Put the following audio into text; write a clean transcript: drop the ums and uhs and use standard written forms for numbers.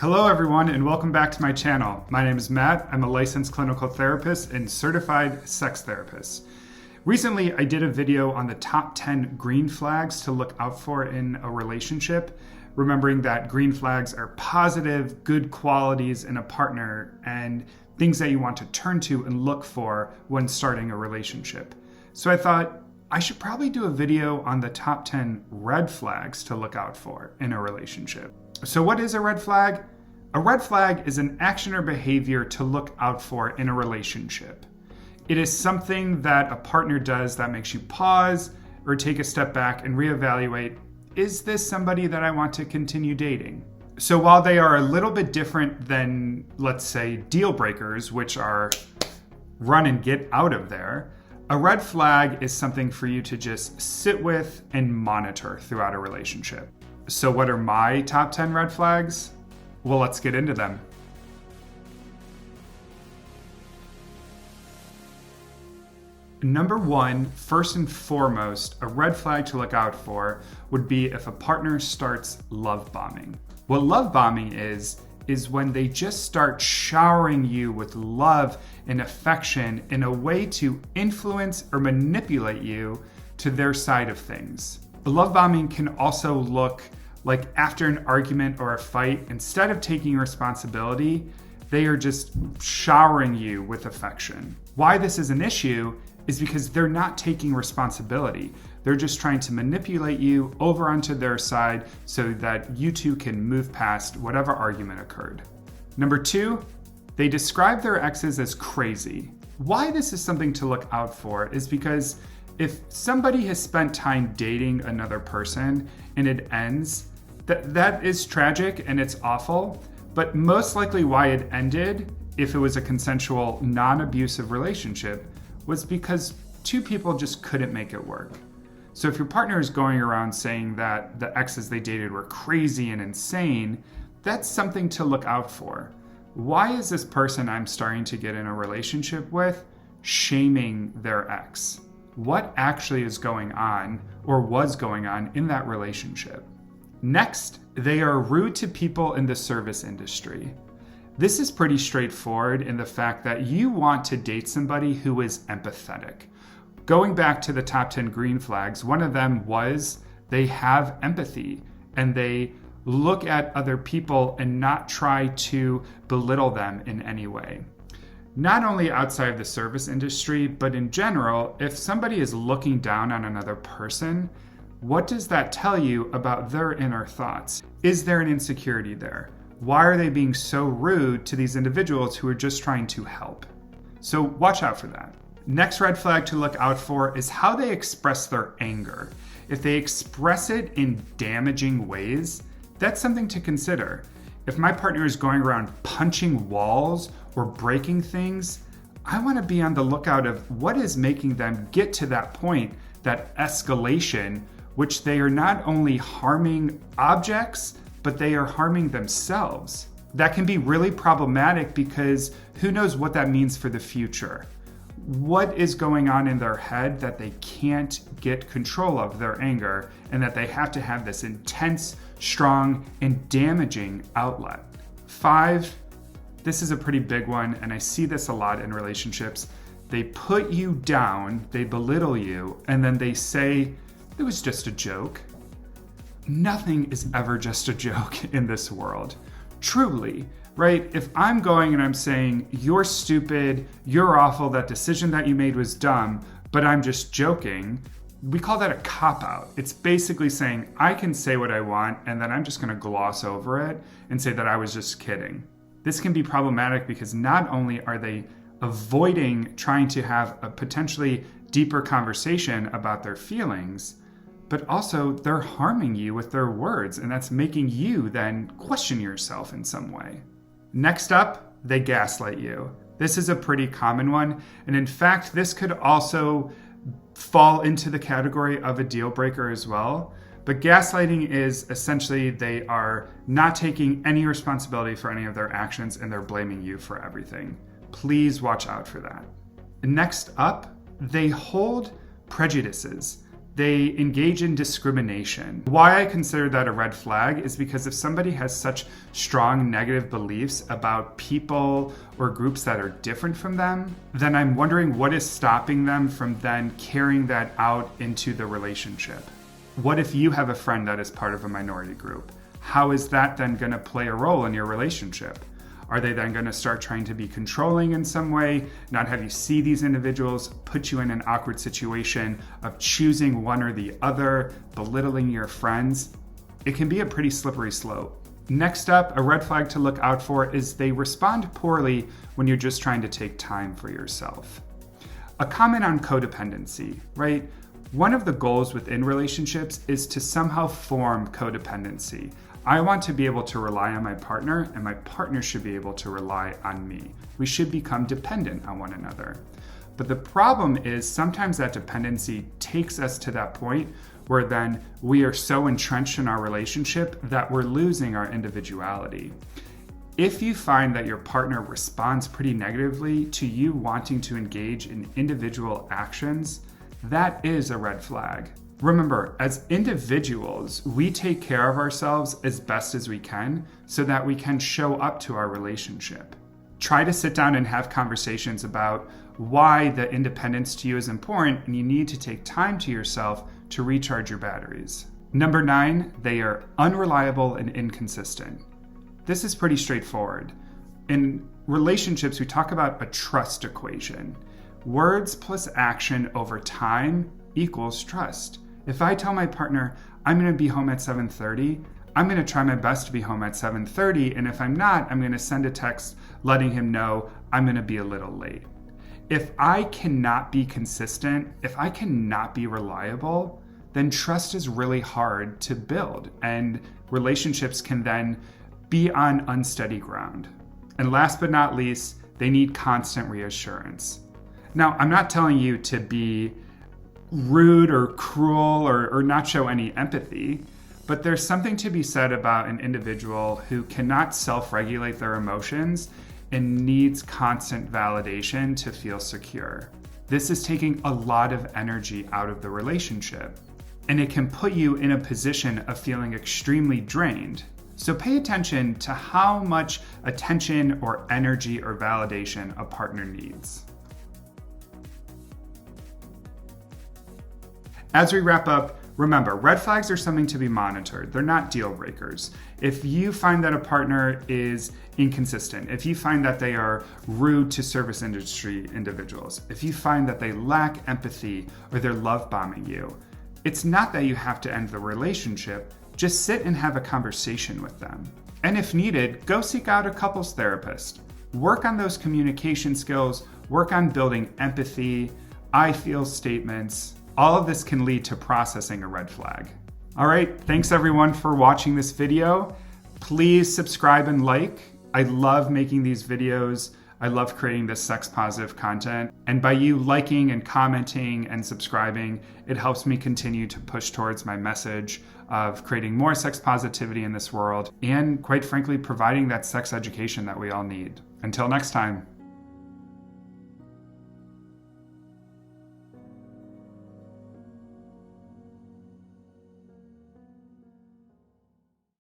Hello everyone and welcome back to my channel. My name is Matt. I'm a licensed clinical therapist and certified sex therapist. Recently, I did a video on the top 10 green flags to look out for in a relationship, remembering that green flags are positive, good qualities in a partner and things that you want to turn to and look for when starting a relationship. So I thought I should probably do a video on the top 10 red flags to look out for in a relationship. So what is a red flag? A red flag is an action or behavior to look out for in a relationship. It is something that a partner does that makes you pause or take a step back and reevaluate, is this somebody that I want to continue dating? So while they are a little bit different than, let's say, deal breakers, which are run and get out of there, a red flag is something for you to just sit with and monitor throughout a relationship. So what are my top 10 red flags? Well, let's get into them. Number one, first and foremost, a red flag to look out for would be if a partner starts love bombing. What love bombing is when they just start showering you with love and affection in a way to influence or manipulate you to their side of things. Love bombing can also look like after an argument or a fight, instead of taking responsibility, they are just showering you with affection. Why this is an issue is because they're not taking responsibility. They're just trying to manipulate you over onto their side so that you two can move past whatever argument occurred. Number two, they describe their exes as crazy. Why this is something to look out for is because if somebody has spent time dating another person and it ends, that is tragic and it's awful, but most likely why it ended, if it was a consensual, non-abusive relationship, was because two people just couldn't make it work. So if your partner is going around saying that the exes they dated were crazy and insane, that's something to look out for. Why is this person I'm starting to get in a relationship with shaming their ex? What actually is going on or was going on in that relationship? Next, they are rude to people in the service industry. This is pretty straightforward in the fact that you want to date somebody who is empathetic. Going back to the top 10 green flags, one of them was they have empathy and they look at other people and not try to belittle them in any way. Not only outside of the service industry, but in general, if somebody is looking down on another person, what does that tell you about their inner thoughts? Is there an insecurity there? Why are they being so rude to these individuals who are just trying to help? So watch out for that. Next red flag to look out for is how they express their anger. If they express it in damaging ways, that's something to consider. If my partner is going around punching walls or breaking things, I want to be on the lookout of what is making them get to that point, that escalation, which they are not only harming objects, but they are harming themselves. That can be really problematic because who knows what that means for the future. What is going on in their head that they can't get control of their anger and that they have to have this intense, strong, and damaging outlet? 5, this is a pretty big one, and I see this a lot in relationships. They put you down, they belittle you, and then they say, it was just a joke. Nothing is ever just a joke in this world. Truly, right? If I'm going and I'm saying, you're stupid, you're awful, that decision that you made was dumb, but I'm just joking, we call that a cop-out. It's basically saying, I can say what I want, and then I'm just gonna gloss over it and say that I was just kidding. This can be problematic because not only are they avoiding trying to have a potentially deeper conversation about their feelings, but also they're harming you with their words, and that's making you then question yourself in some way. Next up, they gaslight you. This is a pretty common one, and in fact, this could also fall into the category of a deal breaker as well. But gaslighting is essentially they are not taking any responsibility for any of their actions and they're blaming you for everything. Please watch out for that. Next up, they hold prejudices. They engage in discrimination. Why I consider that a red flag is because if somebody has such strong negative beliefs about people or groups that are different from them, then I'm wondering what is stopping them from then carrying that out into the relationship. What if you have a friend that is part of a minority group? How is that then going to play a role in your relationship? Are they then going to start trying to be controlling in some way, not have you see these individuals, put you in an awkward situation of choosing one or the other, belittling your friends? It can be a pretty slippery slope. Next up, a red flag to look out for is they respond poorly when you're just trying to take time for yourself. A comment on codependency, right? One of the goals within relationships is to somehow form codependency. I want to be able to rely on my partner, and my partner should be able to rely on me. We should become dependent on one another. But the problem is sometimes that dependency takes us to that point where then we are so entrenched in our relationship that we're losing our individuality. If you find that your partner responds pretty negatively to you wanting to engage in individual actions, that is a red flag. Remember, as individuals, we take care of ourselves as best as we can so that we can show up to our relationship. Try to sit down and have conversations about why the independence to you is important, and you need to take time to yourself to recharge your batteries. Number 9, they are unreliable and inconsistent. This is pretty straightforward. In relationships, we talk about a trust equation. Words plus action over time equals trust. If I tell my partner, I'm going to be home at 7:30, I'm going to try my best to be home at 7:30, and if I'm not, I'm going to send a text letting him know I'm going to be a little late. If I cannot be consistent, if I cannot be reliable, then trust is really hard to build, and relationships can then be on unsteady ground. And last but not least, they need constant reassurance. Now, I'm not telling you to be rude or cruel or not show any empathy, but there's something to be said about an individual who cannot self-regulate their emotions and needs constant validation to feel secure. This is taking a lot of energy out of the relationship, and it can put you in a position of feeling extremely drained. So pay attention to how much attention or energy or validation a partner needs. As we wrap up, remember, red flags are something to be monitored. They're not deal breakers. If you find that a partner is inconsistent, if you find that they are rude to service industry individuals, if you find that they lack empathy or they're love bombing you, it's not that you have to end the relationship. Just sit and have a conversation with them. And if needed, go seek out a couples therapist. Work on those communication skills, work on building empathy, I feel statements. All of this can lead to processing a red flag. All right, thanks everyone for watching this video. Please subscribe and like. I love making these videos. I love creating this sex positive content. And by you liking and commenting and subscribing, it helps me continue to push towards my message of creating more sex positivity in this world and, quite frankly, providing that sex education that we all need. Until next time.